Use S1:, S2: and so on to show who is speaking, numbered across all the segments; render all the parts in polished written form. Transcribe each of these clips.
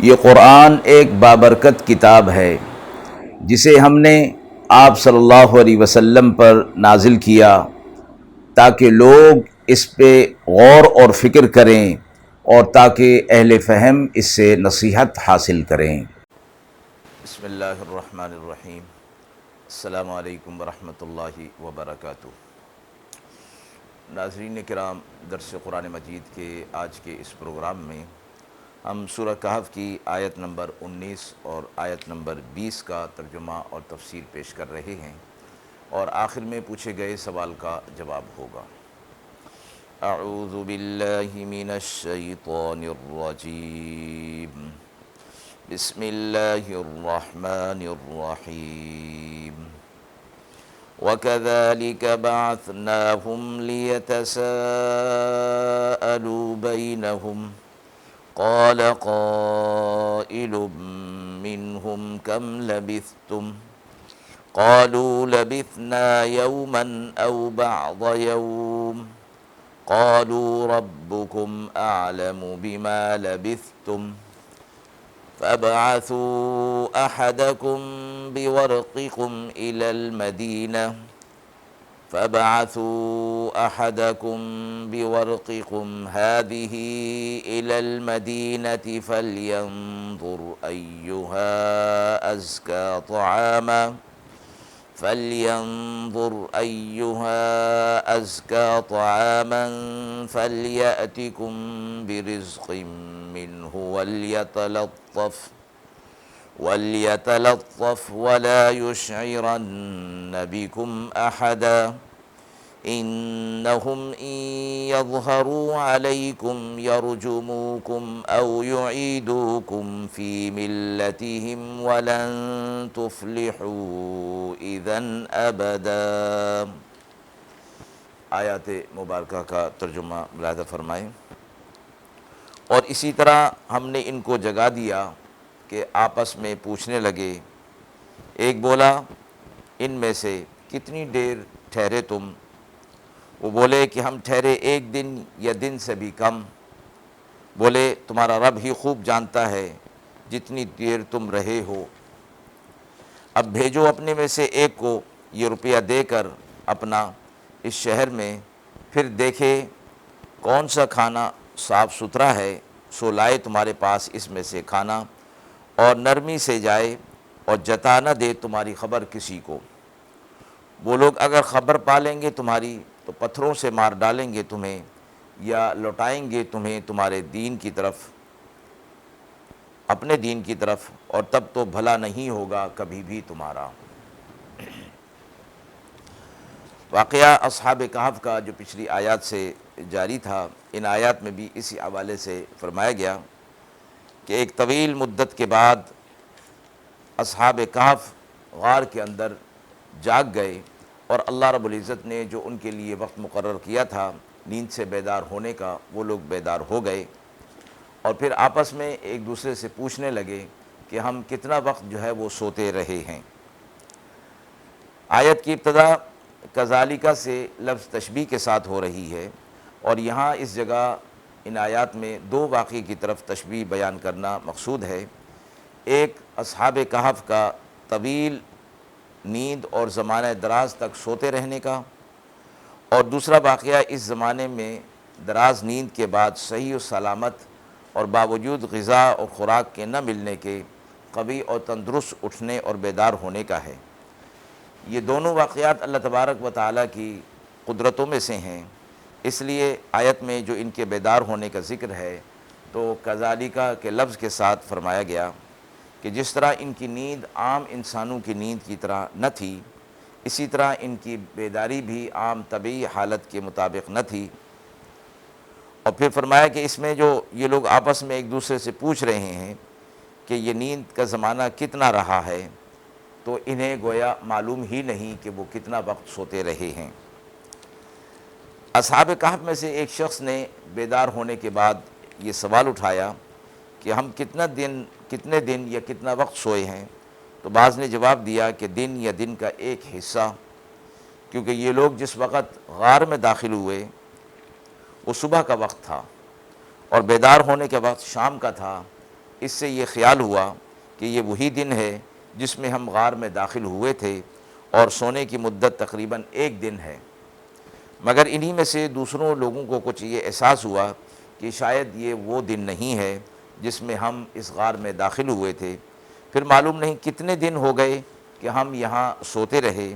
S1: یہ قرآن ایک بابرکت کتاب ہے جسے ہم نے آپ صلی اللہ علیہ وسلم پر نازل کیا تاکہ لوگ اس پہ غور اور فکر کریں اور تاکہ اہل فہم اس سے نصیحت حاصل کریں۔ بسم اللہ الرحمن الرحیم۔ السلام علیکم ورحمۃ اللہ وبرکاتہ۔ ناظرین کرام، درس قرآن مجید کے آج کے اس پروگرام میں ہم سورہ کہف کی آیت نمبر 19 اور آیت نمبر 20 کا ترجمہ اور تفسیر پیش کر رہے ہیں، اور آخر میں پوچھے گئے سوال کا جواب ہوگا۔ اعوذ باللہ من الشیطان الرجیم، بسم اللہ الرحمن الرحیم۔ وَكَذَلِكَ بَعَثْنَاهُمْ لِيَتَسَاءَلُوا بَيْنَهُمْ قَالَ قَائِلٌ مِّنْهُمْ كَمْ لَبِثْتُمْ قَالُوا لَبِثْنَا يَوْمًا أَوْ بَعْضَ يَوْمٍ قَالُوا رَبُّكُمْ أَعْلَمُ بِمَا لَبِثْتُمْ فَابْعَثُوا أَحَدَكُمْ بِوَرْقِكُمْ إِلَى الْمَدِينَةِ فَابْعَثُوا أَحَدَكُمْ بِوَرْقِكُمْ هَذِهِ إِلَى الْمَدِينَةِ فَلْيَنظُرْ أَيُّهَا أَزْكَى طَعَامًا فَلْيَأْتِكُمْ بِرِزْقٍ مِّنْهُ وَلْيَتَلَطَّفْ وَلَا يُشْعِرَنَّ بِكُمْ أَحَدًا إِنَّهُمْ إِن يَظْهَرُوا عَلَيْكُمْ يَرْجُمُوكُمْ أَوْ يُعِيدُوكُمْ فِي مِلَّتِهِمْ وَلَن تُفْلِحُوا إِذًا أَبَدًا۔ آیات مبارکہ کا ترجمہ ملاحظہ فرمائیں۔ اور اسی طرح ہم نے ان کو جگا دیا کہ آپس میں پوچھنے لگے۔ ایک بولا ان میں سے کتنی دیر ٹھہرے تم؟ وہ بولے کہ ہم ٹھہرے ایک دن یا دن سے بھی کم۔ بولے تمہارا رب ہی خوب جانتا ہے جتنی دیر تم رہے ہو۔ اب بھیجو اپنے میں سے ایک کو یہ روپیہ دے کر اپنا اس شہر میں، پھر دیکھے کون سا کھانا صاف ستھرا ہے، سو لائے تمہارے پاس اس میں سے کھانا، اور نرمی سے جائے اور جتا نہ دے تمہاری خبر کسی کو۔ وہ لوگ اگر خبر پا لیں گے تمہاری تو پتھروں سے مار ڈالیں گے تمہیں، یا لوٹائیں گے تمہیں تمہارے دین کی طرف، اپنے دین کی طرف، اور تب تو بھلا نہیں ہوگا کبھی بھی تمہارا۔ واقعہ اصحاب کہف کا جو پچھلی آیات سے جاری تھا، ان آیات میں بھی اسی حوالے سے فرمایا گیا کہ ایک طویل مدت کے بعد اصحاب کہف غار کے اندر جاگ گئے، اور اللہ رب العزت نے جو ان کے لیے وقت مقرر کیا تھا نیند سے بیدار ہونے کا، وہ لوگ بیدار ہو گئے، اور پھر آپس میں ایک دوسرے سے پوچھنے لگے کہ ہم کتنا وقت جو ہے وہ سوتے رہے ہیں۔ آیت کی ابتدا کذالک سے لفظ تشبیہ کے ساتھ ہو رہی ہے، اور یہاں اس جگہ ان آیات میں دو واقعے کی طرف تشبیہ بیان کرنا مقصود ہے۔ ایک اصحاب کہف کا طویل نیند اور زمانہ دراز تک سوتے رہنے کا، اور دوسرا واقعہ اس زمانے میں دراز نیند کے بعد صحیح و سلامت اور باوجود غذا اور خوراک کے نہ ملنے کے قوی اور تندرست اٹھنے اور بیدار ہونے کا ہے۔ یہ دونوں واقعات اللہ تبارک و تعالیٰ کی قدرتوں میں سے ہیں، اس لیے آیت میں جو ان کے بیدار ہونے کا ذکر ہے تو کذالکہ کے لفظ کے ساتھ فرمایا گیا کہ جس طرح ان کی نیند عام انسانوں کی نیند کی طرح نہ تھی، اسی طرح ان کی بیداری بھی عام طبعی حالت کے مطابق نہ تھی۔ اور پھر فرمایا کہ اس میں جو یہ لوگ آپس میں ایک دوسرے سے پوچھ رہے ہیں کہ یہ نیند کا زمانہ کتنا رہا ہے، تو انہیں گویا معلوم ہی نہیں کہ وہ کتنا وقت سوتے رہے ہیں۔ اصحاب کہف میں سے ایک شخص نے بیدار ہونے کے بعد یہ سوال اٹھایا کہ ہم کتنے دن یا کتنا وقت سوئے ہیں، تو بعض نے جواب دیا کہ دن یا دن کا ایک حصہ، کیونکہ یہ لوگ جس وقت غار میں داخل ہوئے وہ صبح کا وقت تھا، اور بیدار ہونے کے وقت شام کا تھا، اس سے یہ خیال ہوا کہ یہ وہی دن ہے جس میں ہم غار میں داخل ہوئے تھے اور سونے کی مدت تقریباً 1 دن ہے۔ مگر انہی میں سے دوسروں لوگوں کو کچھ یہ احساس ہوا کہ شاید یہ وہ دن نہیں ہے جس میں ہم اس غار میں داخل ہوئے تھے۔ پھر معلوم نہیں کتنے دن ہو گئے کہ ہم یہاں سوتے رہے،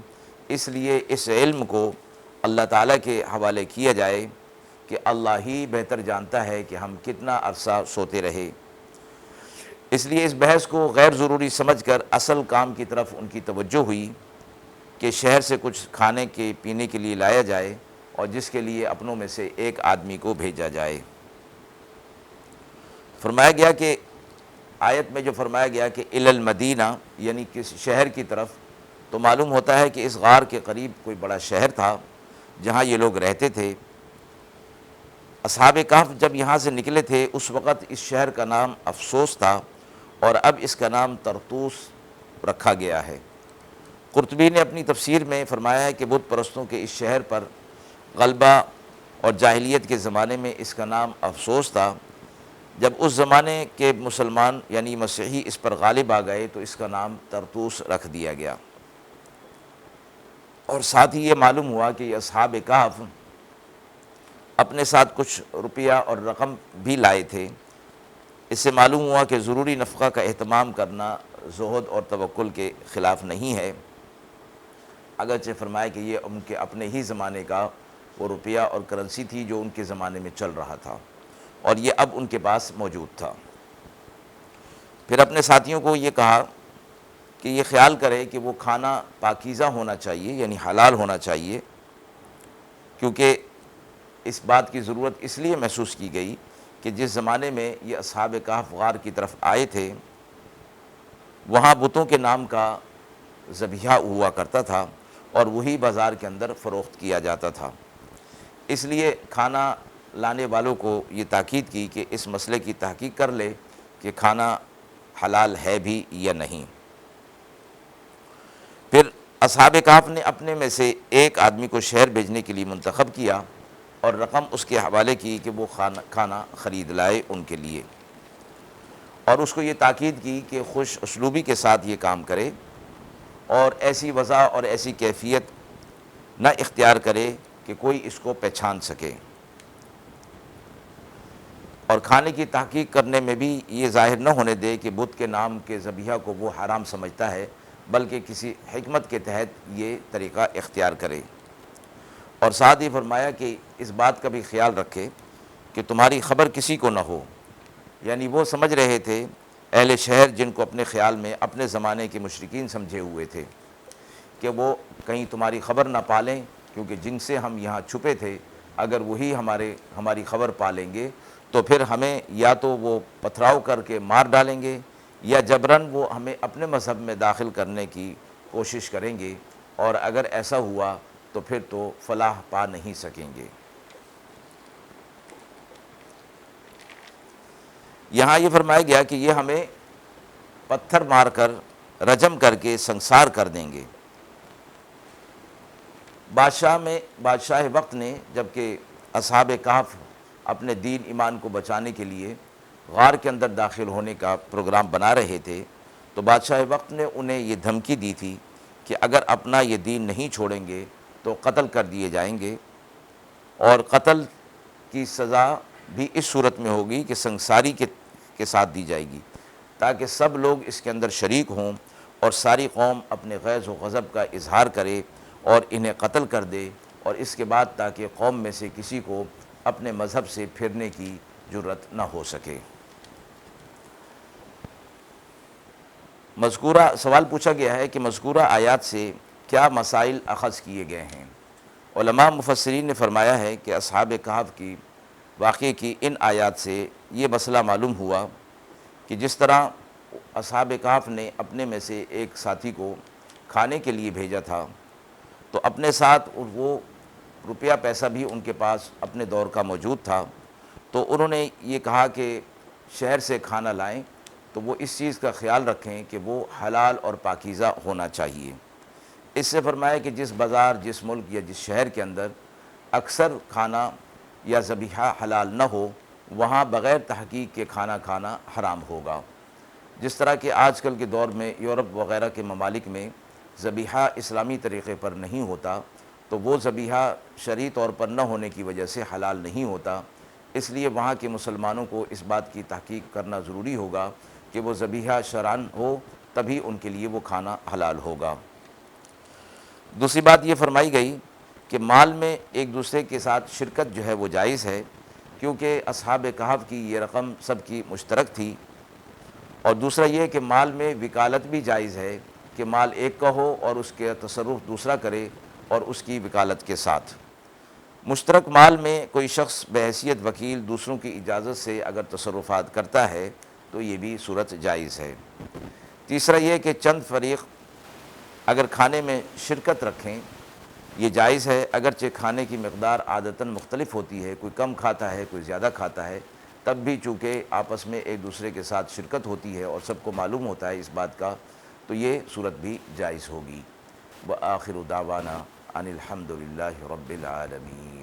S1: اس لیے اس علم کو اللہ تعالیٰ کے حوالے کیا جائے کہ اللہ ہی بہتر جانتا ہے کہ ہم کتنا عرصہ سوتے رہے۔ اس لیے اس بحث کو غیر ضروری سمجھ کر اصل کام کی طرف ان کی توجہ ہوئی کہ شہر سے کچھ کھانے کے پینے کے لیے لایا جائے اور جس کے لیے اپنوں میں سے ایک آدمی کو بھیجا جائے۔ فرمایا گیا کہ آیت میں جو فرمایا گیا کہ الی المدینہ یعنی کس شہر کی طرف، تو معلوم ہوتا ہے کہ اس غار کے قریب کوئی بڑا شہر تھا جہاں یہ لوگ رہتے تھے۔ اصحاب کہف جب یہاں سے نکلے تھے اس وقت اس شہر کا نام افسوس تھا اور اب اس کا نام طرطوس رکھا گیا ہے۔ قرطبی نے اپنی تفسیر میں فرمایا ہے کہ بت پرستوں کے اس شہر پر غلبہ اور جاہلیت کے زمانے میں اس کا نام افسوس تھا۔ جب اس زمانے کے مسلمان یعنی مسیحی اس پر غالب آ گئے تو اس کا نام طرطوس رکھ دیا گیا۔ اور ساتھ ہی یہ معلوم ہوا کہ یہ اصحاب کہف اپنے ساتھ کچھ روپیہ اور رقم بھی لائے تھے۔ اس سے معلوم ہوا کہ ضروری نفقہ کا اہتمام کرنا زہد اور توکل کے خلاف نہیں ہے، اگرچہ فرمایا کہ یہ ان کے اپنے ہی زمانے کا وہ روپیہ اور کرنسی تھی جو ان کے زمانے میں چل رہا تھا اور یہ اب ان کے پاس موجود تھا۔ پھر اپنے ساتھیوں کو یہ کہا کہ یہ خیال کرے کہ وہ کھانا پاکیزہ ہونا چاہیے یعنی حلال ہونا چاہیے، کیونکہ اس بات کی ضرورت اس لیے محسوس کی گئی کہ جس زمانے میں یہ اصحاب کہف غار کی طرف آئے تھے وہاں بتوں کے نام کا ذبیحہ ہوا کرتا تھا اور وہی بازار کے اندر فروخت کیا جاتا تھا۔ اس لیے کھانا لانے والوں کو یہ تاکید کی کہ اس مسئلے کی تحقیق کر لے کہ کھانا حلال ہے بھی یا نہیں۔ پھر اصحاب کہف نے اپنے میں سے ایک آدمی کو شہر بھیجنے کے لیے منتخب کیا اور رقم اس کے حوالے کی کہ وہ کھانا خرید لائے ان کے لیے، اور اس کو یہ تاکید کی کہ خوش اسلوبی کے ساتھ یہ کام کرے اور ایسی وضع اور ایسی کیفیت نہ اختیار کرے کہ کوئی اس کو پہچان سکے، اور کھانے کی تحقیق کرنے میں بھی یہ ظاہر نہ ہونے دے کہ بت کے نام کے ذبیحہ کو وہ حرام سمجھتا ہے، بلکہ کسی حکمت کے تحت یہ طریقہ اختیار کرے۔ اور ساتھ ہی فرمایا کہ اس بات کا بھی خیال رکھے کہ تمہاری خبر کسی کو نہ ہو، یعنی وہ سمجھ رہے تھے اہل شہر جن کو اپنے خیال میں اپنے زمانے کے مشرکین سمجھے ہوئے تھے کہ وہ کہیں تمہاری خبر نہ پالیں، کیونکہ جن سے ہم یہاں چھپے تھے اگر وہی ہماری خبر پالیں گے تو پھر ہمیں یا تو وہ پتھراؤ کر کے مار ڈالیں گے یا جبراً وہ ہمیں اپنے مذہب میں داخل کرنے کی کوشش کریں گے، اور اگر ایسا ہوا تو پھر تو فلاح پا نہیں سکیں گے۔ یہاں یہ فرمایا گیا کہ یہ ہمیں پتھر مار کر رجم کر کے سنسار کر دیں گے۔ بادشاہ وقت نے جبکہ اصحاب کہف اپنے دین ایمان کو بچانے کے لیے غار کے اندر داخل ہونے کا پروگرام بنا رہے تھے، تو بادشاہ وقت نے انہیں یہ دھمکی دی تھی کہ اگر اپنا یہ دین نہیں چھوڑیں گے تو قتل کر دیے جائیں گے، اور قتل کی سزا بھی اس صورت میں ہوگی کہ سنساری کے ساتھ دی جائے گی، تاکہ سب لوگ اس کے اندر شریک ہوں اور ساری قوم اپنے غیظ و غضب کا اظہار کرے اور انہیں قتل کر دے، اور اس کے بعد تاکہ قوم میں سے کسی کو اپنے مذہب سے پھرنے کی جرأت نہ ہو سکے۔ مذکورہ سوال پوچھا گیا ہے کہ مذکورہ آیات سے کیا مسائل اخذ کیے گئے ہیں؟ علماء مفسرین نے فرمایا ہے کہ اصحاب کہف کی واقعے کی ان آیات سے یہ مسئلہ معلوم ہوا کہ جس طرح اصحاب کہف نے اپنے میں سے ایک ساتھی کو کھانے کے لیے بھیجا تھا، تو اپنے ساتھ وہ روپیہ پیسہ بھی ان کے پاس اپنے دور کا موجود تھا، تو انہوں نے یہ کہا کہ شہر سے کھانا لائیں تو وہ اس چیز کا خیال رکھیں کہ وہ حلال اور پاکیزہ ہونا چاہیے۔ اس سے فرمایا کہ جس بازار، جس ملک یا جس شہر کے اندر اکثر کھانا یا ذبیحہ حلال نہ ہو، وہاں بغیر تحقیق کے کھانا کھانا حرام ہوگا۔ جس طرح کہ آج کل کے دور میں یورپ وغیرہ کے ممالک میں ذبیحہ اسلامی طریقے پر نہیں ہوتا، تو وہ ذبیحہ شرعی طور پر نہ ہونے کی وجہ سے حلال نہیں ہوتا، اس لیے وہاں کے مسلمانوں کو اس بات کی تحقیق کرنا ضروری ہوگا کہ وہ ذبیحہ شرعاً ہو، تبھی ان کے لیے وہ کھانا حلال ہوگا۔ دوسری بات یہ فرمائی گئی کہ مال میں ایک دوسرے کے ساتھ شرکت جو ہے وہ جائز ہے، کیونکہ اصحاب کہف کی یہ رقم سب کی مشترک تھی۔ اور دوسرا یہ کہ مال میں وکالت بھی جائز ہے کہ مال ایک کا ہو اور اس کے تصرف دوسرا کرے اور اس کی وکالت کے ساتھ۔ مشترک مال میں کوئی شخص بحیثیت وکیل دوسروں کی اجازت سے اگر تصرفات کرتا ہے تو یہ بھی صورت جائز ہے۔ تیسرا یہ کہ چند فریق اگر کھانے میں شرکت رکھیں، یہ جائز ہے، اگرچہ کھانے کی مقدار عادتاً مختلف ہوتی ہے، کوئی کم کھاتا ہے کوئی زیادہ کھاتا ہے، تب بھی چونکہ آپس میں ایک دوسرے کے ساتھ شرکت ہوتی ہے اور سب کو معلوم ہوتا ہے اس بات کا، تو یہ صورت بھی جائز ہوگی۔ وآخر دعوانا ان الحمد للہ رب العالمین۔